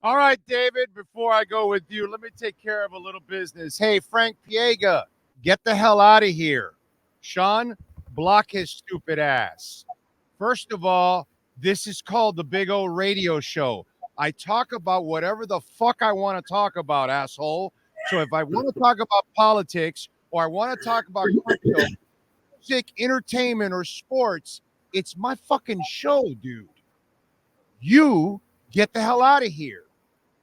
All right, David, before I go with you, let me take care of a little business. Hey, Frank Piega, get the hell out of here. Sean, block his stupid ass. First of all, this is called the Big O Radio Show. I talk about whatever the fuck I want to talk about, asshole. So if I want to talk about politics or I want to talk about crypto, music, entertainment, or sports, it's my fucking show, dude. You get the hell out of here.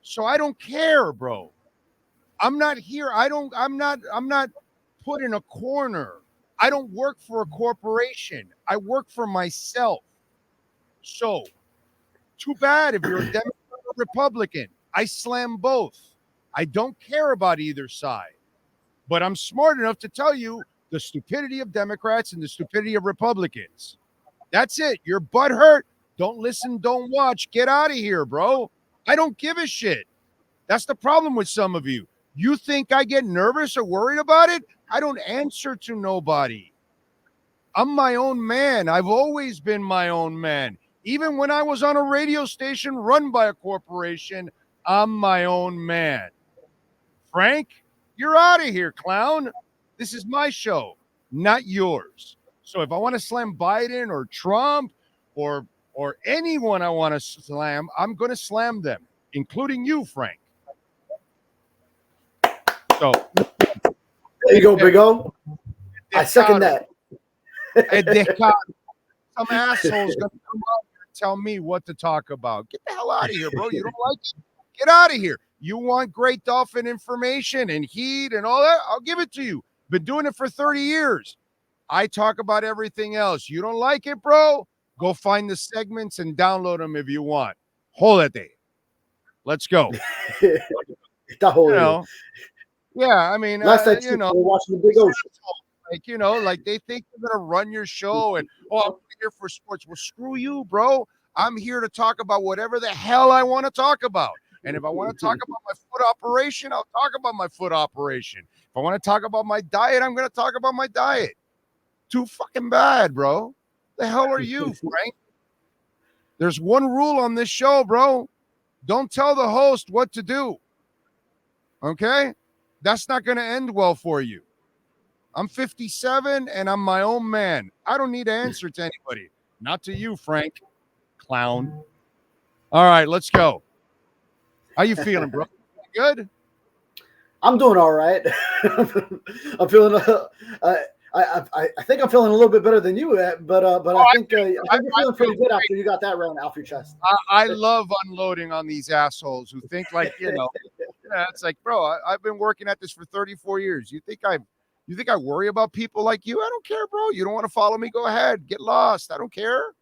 So I don't care, bro. I'm not here. I'm not put in a corner. I don't work for a corporation. I work for myself. So too bad if you're a Democrat or Republican. I slam both. I don't care about either side. But I'm smart enough to tell you the stupidity of Democrats and the stupidity of Republicans. That's it. You're butthurt. Don't listen, don't watch. Get out of here, bro. I don't give a shit. That's the problem with some of you. You think I get nervous or worried about it? I don't answer to nobody. I'm my own man. I've always been my own man. Even when I was on a radio station run by a corporation, I'm my own man. Frank, you're out of here, clown. This is my show, not yours. So if I want to slam Biden or Trump or anyone I want to slam, I'm going to slam them, including you, Frank. So there you go, Big O. I second that. Some asshole's going to come up and tell me what to talk about. Get the hell out of here, bro. You don't like it? Get out of here. You want great Dolphin information and heat and all that? I'll give it to you. Been doing it for 30 years. I talk about everything else. You don't like it, bro? Go find the segments and download them if you want. Hold it there. Let's go. Yeah, I mean, we're watching the Big O. Like they think they're gonna run your show and I'm here for sports. Well, screw you, bro. I'm here to talk about whatever the hell I want to talk about. And if I want to talk about my foot operation, I'll talk about my foot operation. If I want to talk about my diet, I'm gonna talk about my diet. Too fucking bad, bro. The hell are you, Frank? There's one rule on this show, bro. Don't tell the host what to do. Okay? That's not going to end well for you. I'm 57 and I'm my own man. I don't need to answer to anybody. Not to you, Frank. Clown. All right, let's go. How you feeling, bro? Good? I'm doing all right. I'm feeling I think I'm feeling a little bit better than you, but I think you're feeling pretty good after you got that round off your chest. I love unloading on these assholes who think like, it's like, bro, I've been working at this for 34 years. You think I worry about people like you? I don't care, bro. You don't want to follow me? Go ahead. Get lost. I don't care.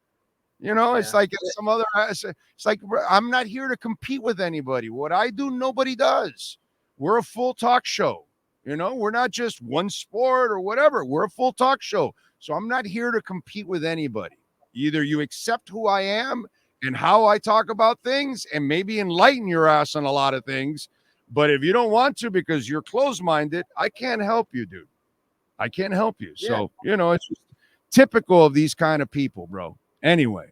It's like some other. It's like I'm not here to compete with anybody. What I do, nobody does. We're a full talk show. We're not just one sport or whatever. We're a full talk show. So I'm not here to compete with anybody. Either you accept who I am and how I talk about things and maybe enlighten your ass on a lot of things. But if you don't want to because you're closed-minded, I can't help you, dude. I can't help you. Yeah. So, it's just typical of these kind of people, bro. Anyway.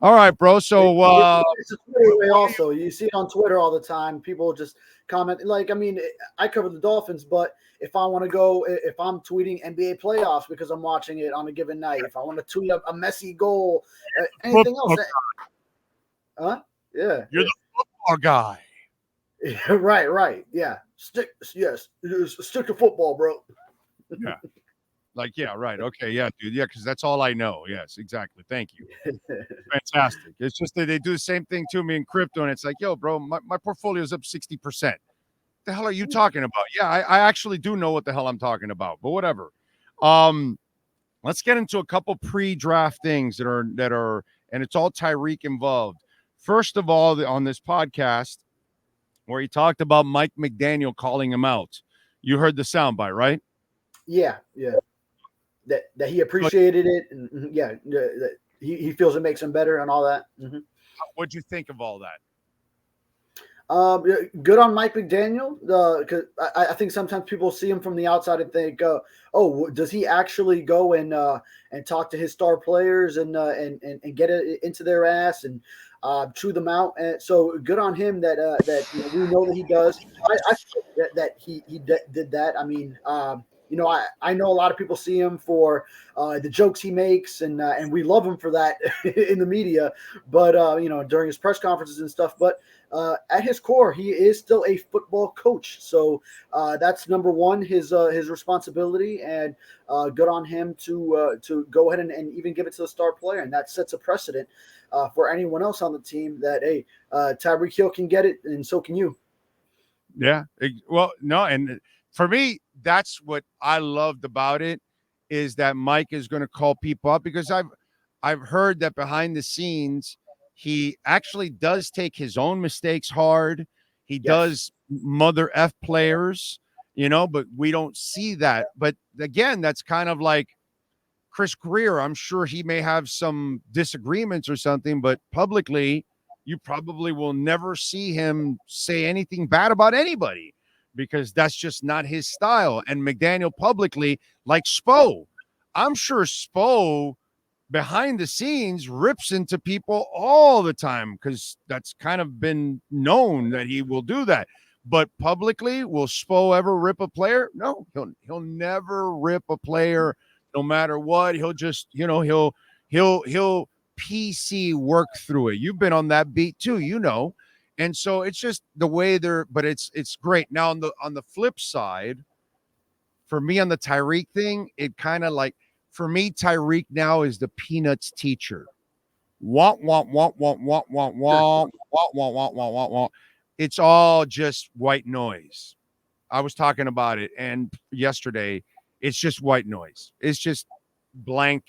All right, bro. So it's a Twitter way also. You see it on Twitter all the time. People just comment. Like, I mean, I cover the Dolphins, but if I want to go, if I'm tweeting NBA playoffs because I'm watching it on a given night, if I want to tweet up a messy goal, anything else. Yeah. You're the football guy. Right. Yeah. Stick to football, bro. Yeah. Like, yeah, right. Okay. Yeah, dude. Yeah, because that's all I know. Yes, exactly. Thank you. Fantastic. It's just that they do the same thing to me in crypto. And it's like, yo, bro, my portfolio is up 60%. The hell are you talking about? Yeah, I actually do know what the hell I'm talking about, but whatever. Let's get into a couple pre-draft things that are, and it's all Tyreek involved. First of all, on this podcast, where he talked about Mike McDaniel calling him out. You heard the soundbite, right? Yeah. That he appreciated it, and that he feels it makes him better and all that. Mm-hmm. What'd you think of all that? Good on Mike McDaniel. Because I think sometimes people see him from the outside and think, "Oh, does he actually go and talk to his star players and get it into their ass and chew them out?" And so good on him that we know that he does. I think that he did that. I mean. I know a lot of people see him for the jokes he makes, and we love him for that in the media. But during his press conferences and stuff. But at his core, he is still a football coach. So that's number one, his responsibility, and good on him to go ahead and even give it to the star player, and that sets a precedent for anyone else on the team that hey, Tyreek Hill can get it, and so can you. Yeah. Well, no, and for me, that's what I loved about it is that Mike is going to call people up because I've heard that behind the scenes he actually does take his own mistakes hard. He does mother F players, but we don't see that. But again, that's kind of like Chris Greer. I'm sure he may have some disagreements or something, but publicly, you probably will never see him say anything bad about anybody because that's just not his style. And McDaniel publicly, like Spo, I'm sure Spo behind the scenes rips into people all the time because that's kind of been known that he will do that. But publicly, will Spo ever rip a player? No, he'll never rip a player no matter what. He'll just, he'll PC work through it. You've been on that beat too, And so it's just the way but it's great. Now on the flip side, for me on the Tyreek thing, it kind of like for me, Tyreek now is the Peanuts teacher. Want, want, want, want, want, want, want, want, want, want, want, want, want. It's all just white noise. I was talking about it, and yesterday, it's just white noise. It's just blank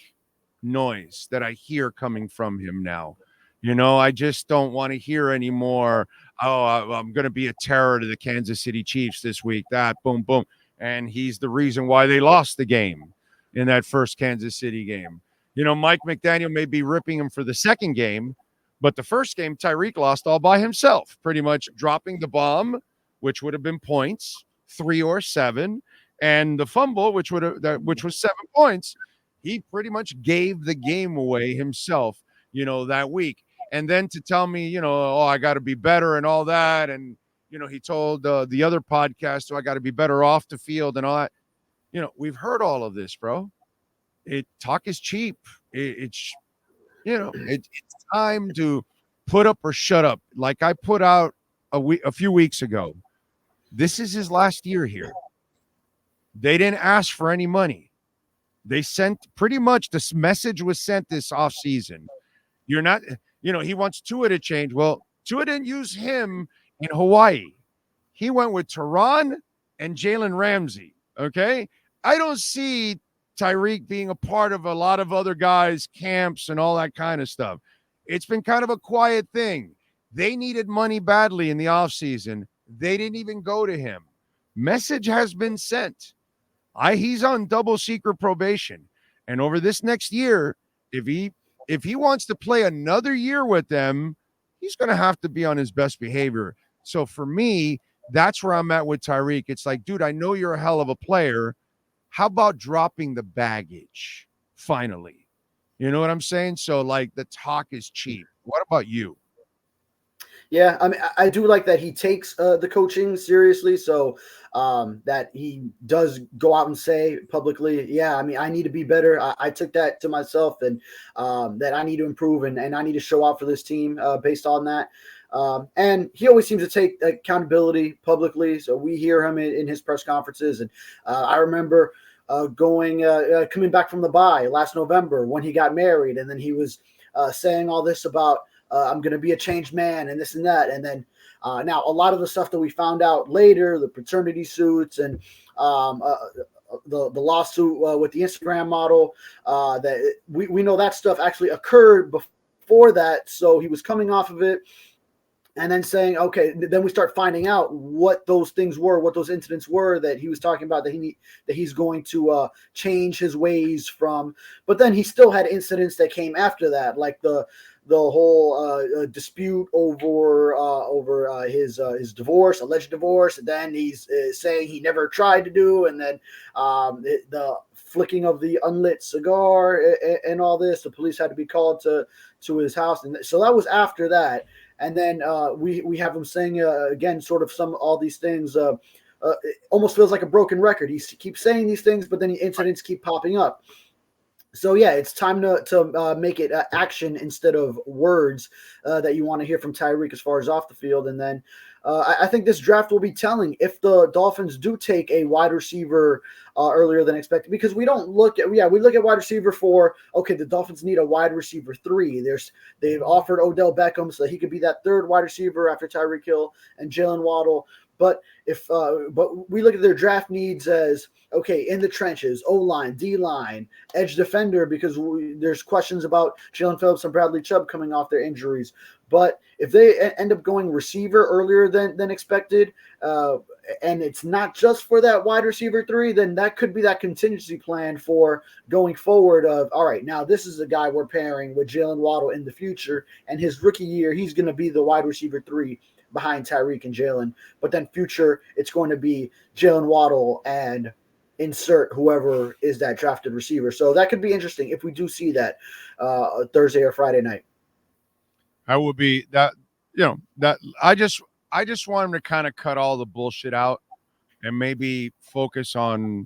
noise that I hear coming from him now. I just don't want to hear anymore. Oh, I'm going to be a terror to the Kansas City Chiefs this week. That boom, boom. And he's the reason why they lost the game in that first Kansas City game. Mike McDaniel may be ripping him for the second game, but the first game, Tyreek lost all by himself, pretty much dropping the bomb, which would have been points, 3 or 7, and the fumble, which was 7 points. He pretty much gave the game away himself, that week. And then to tell me, oh, I got to be better and all that. And, he told the other podcast, so I got to be better off the field and all that. We've heard all of this, bro. Talk is cheap. It's time to put up or shut up. Like I put out a few weeks ago. This is his last year here. They didn't ask for any money. They sent pretty much this message was sent this offseason. You're not, he wants Tua to change. Well, Tua didn't use him in Hawaii. He went with Tehran and Jalen Ramsey. Okay. I don't see Tyreek being a part of a lot of other guys' camps and all that kind of stuff. It's been kind of a quiet thing. They needed money badly in the offseason. They didn't even go to him. Message has been sent. He's on double secret probation. And over this next year, if he wants to play another year with them, he's going to have to be on his best behavior. So for me, that's where I'm at with Tyreek. It's like, dude, I know you're a hell of a player. How about dropping the baggage finally? You know what I'm saying? So like the talk is cheap. What about you? Yeah, I mean, I do like that he takes the coaching seriously. So that he does go out and say publicly, yeah, I mean, I need to be better. I took that to myself and that I need to improve and I need to show out for this team based on that. And he always seems to take accountability publicly. So we hear him in his press conferences. And I remember coming back from the bye last November when he got married. And then he was saying all this about, I'm going to be a changed man and this and that. And then now a lot of the stuff that we found out later, the paternity suits and the lawsuit with the Instagram model, that we know that stuff actually occurred before that. So he was coming off of it. and then saying, okay, then we start finding out what those things were, what those incidents were that he was talking about, that he's going to change his ways from. But then he still had incidents that came after that, like the whole dispute over his divorce, alleged divorce. And then he's saying he never tried to do, and then the flicking of the unlit cigar and all this. The police had to be called to his house, and so that was after that. And then we have him saying again, sort of all these things. It almost feels like a broken record. He keeps saying these things, but then the incidents keep popping up. So yeah, it's time to make it action instead of words that you want to hear from Tyreek as far as off the field. And then I think this draft will be telling if the Dolphins do take a wide receiver earlier than expected, because we look at wide receiver for, okay, the Dolphins need a wide receiver 3. They've offered Odell Beckham so that he could be that third wide receiver after Tyreek Hill and Jalen Waddle. But but we look at their draft needs as, okay, in the trenches, O-line, D-line, edge defender, because there's questions about Jalen Phillips and Bradley Chubb coming off their injuries. But if they end up going receiver earlier than expected, and it's not just for that wide receiver 3, then that could be that contingency plan for going forward of, all right, now this is a guy we're pairing with Jalen Waddle in the future, and his rookie year, he's going to be the wide receiver 3 behind Tyreek and Jalen. But then future, it's going to be Jalen Waddle and insert whoever is that drafted receiver. So that could be interesting if we do see that Thursday or Friday night. I would be that, that I just want him to kind of cut all the bullshit out and maybe focus on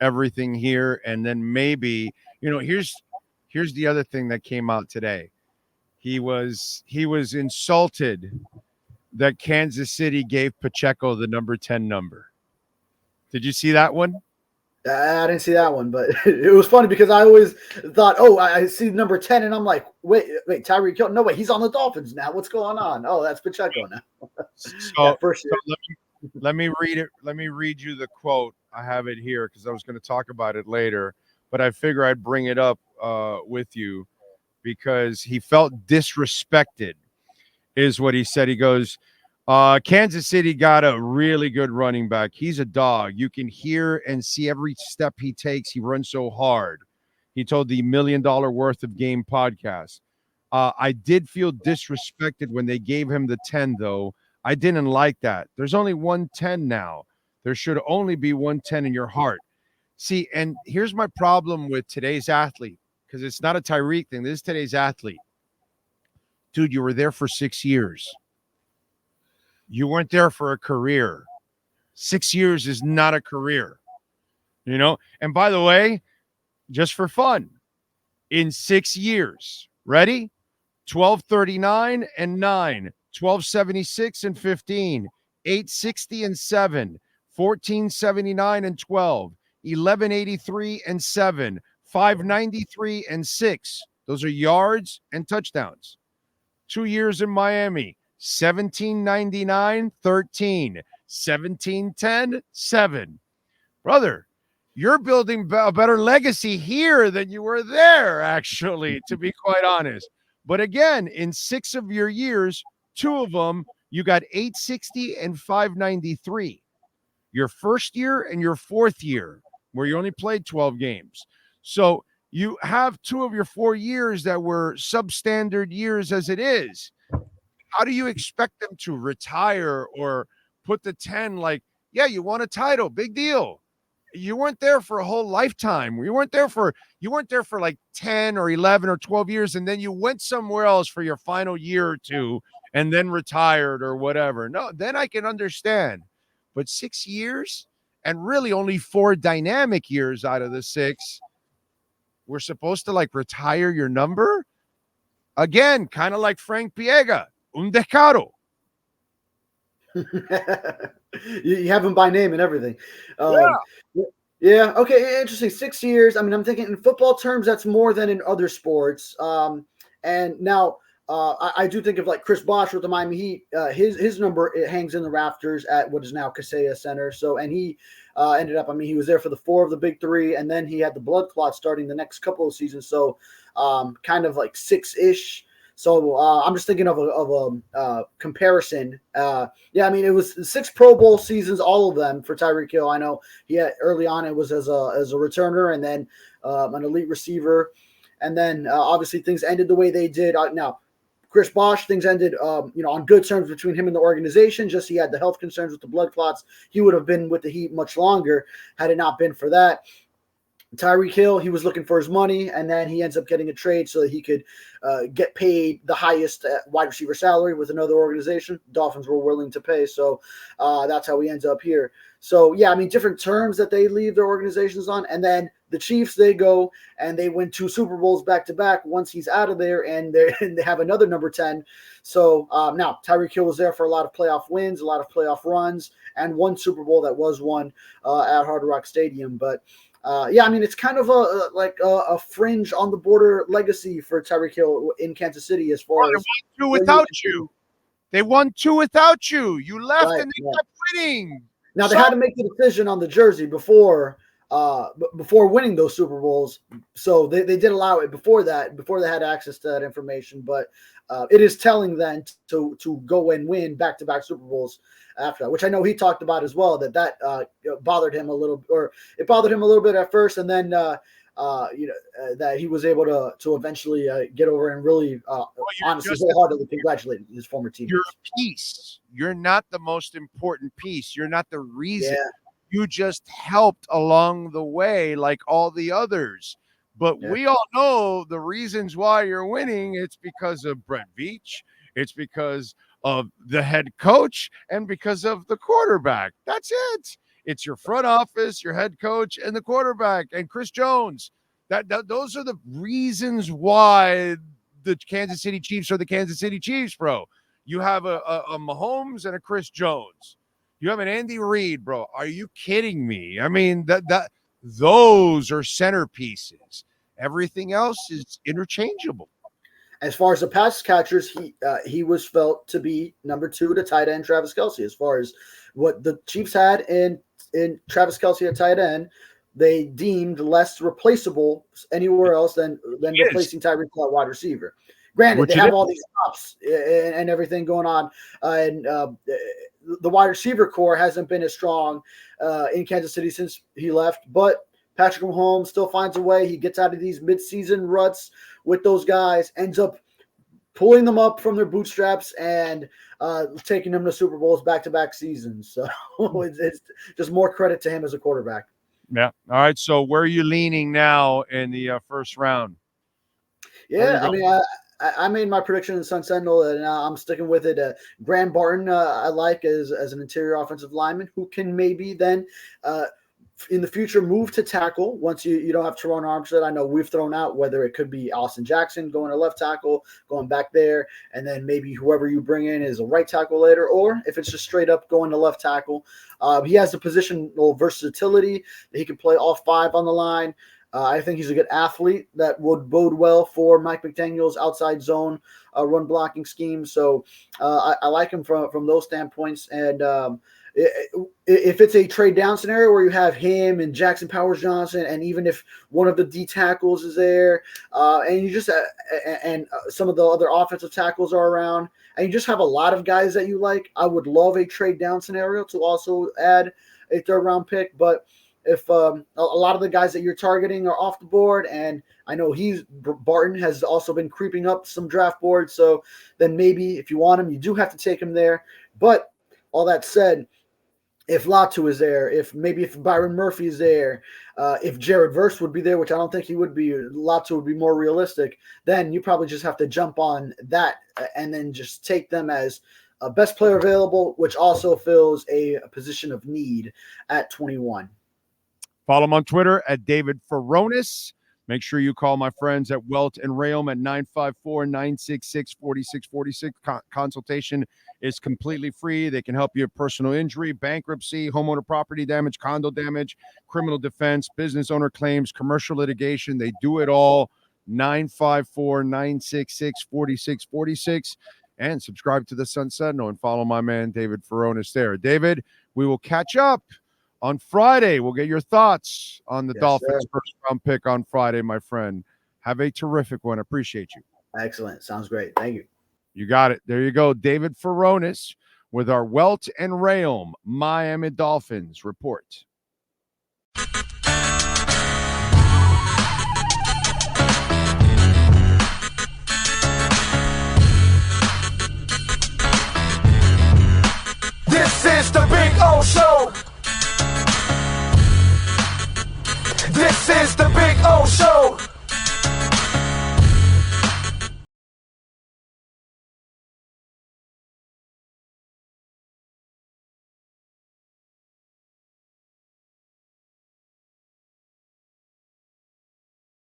everything here. And then maybe, here's the other thing that came out today. He was insulted that Kansas City gave Pacheco the number 10 number. Did you see that one? I didn't see that one, but it was funny because I always thought, oh, I see number 10, and I'm like, wait, Tyreek Hill? No, wait, he's on the Dolphins now. What's going on? Oh, that's Pacheco now. So let me read it. Let me read you the quote. I have it here because I was going to talk about it later, but I figure I'd bring it up with you because he felt disrespected, is what he said. He goes, Kansas City got a really good running back. He's a dog. You can hear and see every step he takes. He runs so hard. He told the $1 Million Worth of Game podcast. I did feel disrespected when they gave him the 10, though. I didn't like that. There's only 110 now. There should only be 110 in your heart. See, and here's my problem with today's athlete, because it's not a Tyreek thing. This is today's athlete. Dude, you were there for 6 years. You weren't there for a career. 6 years is not a career, And by the way, just for fun, in 6 years, ready? 1239 and 9, 1276 and 15, 860 and 7, 1479 and 12, 1183 and 7, 593 and 6. Those are yards and touchdowns. 2 years in Miami. 1799, 13, 1710, 7. Brother, you're building a better legacy here than you were there, actually, to be quite honest. But again, in 6 of your years, 2 of them, you got 860 and 593. Your first year and your fourth year, where you only played 12 games. So you have 2 of your 4 years that were substandard years as it is. How do you expect them to retire or put the 10 like, yeah, you won a title, big deal. You weren't there for a whole lifetime. You weren't there for like 10 or 11 or 12 years, and then you went somewhere else for your final year or 2 and then retired or whatever. No, then I can understand. But 6 years and really only 4 dynamic years out of the 6, we're supposed to like retire your number? Again, kind of like Frank Piega. Un descaro. You have him by name and everything. Yeah. Okay. Interesting. 6 years. I mean, I'm thinking in football terms, that's more than in other sports. And now I do think of like Chris Bosh with the Miami Heat. His number, it hangs in the rafters at what is now Kaseya Center. So, and he ended up, he was there for the 4 of the big 3, and then he had the blood clot starting the next couple of seasons. So kind of like 6-ish. So I'm just thinking of a comparison. Yeah, I mean, it was 6 Pro Bowl seasons, all of them for Tyreek Hill. I know he had early on it was as a returner, and then an elite receiver, and then obviously things ended the way they did. Now, Chris Bosh, things ended on good terms between him and the organization. Just he had the health concerns with the blood clots. He would have been with the Heat much longer had it not been for that. Tyreek Hill, he was looking for his money, and then he ends up getting a trade so that he could get paid the highest wide receiver salary with another organization. Dolphins were willing to pay, so that's how he ends up here. So, yeah, I mean, different terms that they leave their organizations on, and then the Chiefs, they go and they win 2 Super Bowls back-to-back once he's out of there, and they have another number 10. So, now, Tyreek Hill was there for a lot of playoff wins, a lot of playoff runs, and 1 Super Bowl that was won at Hard Rock Stadium, but yeah, I mean, it's kind of a fringe on the border legacy for Tyreek Hill in Kansas City as far as they won 2 without you. They won 2 without you. You left and they kept winning. Now they had to make the decision on the jersey before winning those Super Bowls. So they did allow it before they had access to that information. But it is telling then to go and win back-to-back Super Bowls after that, which I know he talked about as well, that bothered him a little, or it bothered him a little bit at first, and then that he was able to eventually get over and really honestly wholeheartedly congratulate his former teammates. You're a piece. You're not the most important piece. You're not the reason. Yeah. You just helped along the way like all the others. But we all know the reasons why you're winning. It's because of Brett Veach. It's because of the head coach and because of the quarterback. That's it. It's your front office, your head coach, and the quarterback, and Chris Jones. Those are the reasons why the Kansas City Chiefs are the Kansas City Chiefs, bro. You have a Mahomes and a Chris Jones. You have an Andy Reid, bro. Are you kidding me? I mean, those are centerpieces. Everything else is interchangeable. As far as the pass catchers, he was felt to be number 2 to tight end Travis Kelce. As far as what the Chiefs had in Travis Kelce at tight end, they deemed less replaceable anywhere else than replacing Tyreek at wide receiver. Granted, they have all these ops and everything going on, and the wide receiver core hasn't been as strong in Kansas City since he left, but Patrick Mahomes still finds a way. He gets out of these midseason ruts with those guys, ends up pulling them up from their bootstraps and taking them to Super Bowls back-to-back seasons. So it's just more credit to him as a quarterback. Yeah. All right. So where are you leaning now in the first round? Yeah, I mean, I made my prediction in Sun Sentinel, and I'm sticking with it. Graham Barton, I like as an interior offensive lineman who can maybe then in the future move to tackle once you don't have Teron Armstead. I know we've thrown out whether it could be Austin Jackson going to left tackle, going back there, and then maybe whoever you bring in is a right tackle later, or if it's just straight up going to left tackle. He has the positional versatility that he can play all 5 on the line. I think he's a good athlete that would bode well for Mike McDaniel's outside zone run blocking scheme. So I like him from those standpoints. And if it's a trade down scenario where you have him and Jackson Powers Johnson, and even if one of the D tackles is there, and you just and some of the other offensive tackles are around, and you just have a lot of guys that you like, I would love a trade down scenario to also add a 3rd round pick. But if a lot of the guys that you're targeting are off the board, and I know Barton has also been creeping up some draft boards, so then maybe if you want him, you do have to take him there. But all that said, if Latu is there, if Byron Murphy is there, if Jared Verse would be there, which I don't think he would be, Latu would be more realistic, then you probably just have to jump on that and then just take them as a best player available, which also fills a position of need at 21. Follow him on Twitter at David Furones. Make sure you call my friends at Welt and Rheaume at 954-966-4646. Consultation is completely free. They can help you with personal injury, bankruptcy, homeowner property damage, condo damage, criminal defense, business owner claims, commercial litigation. They do it all. 954-966-4646. And subscribe to the Sun Sentinel and follow my man David Furones there. David, we will catch up on Friday. We'll get your thoughts on the Dolphins' first round pick on Friday, my friend. Have a terrific one. Appreciate you. Excellent. Sounds great. Thank you. You got it. There you go. David Furones with our Welt and Rheaume Miami Dolphins report.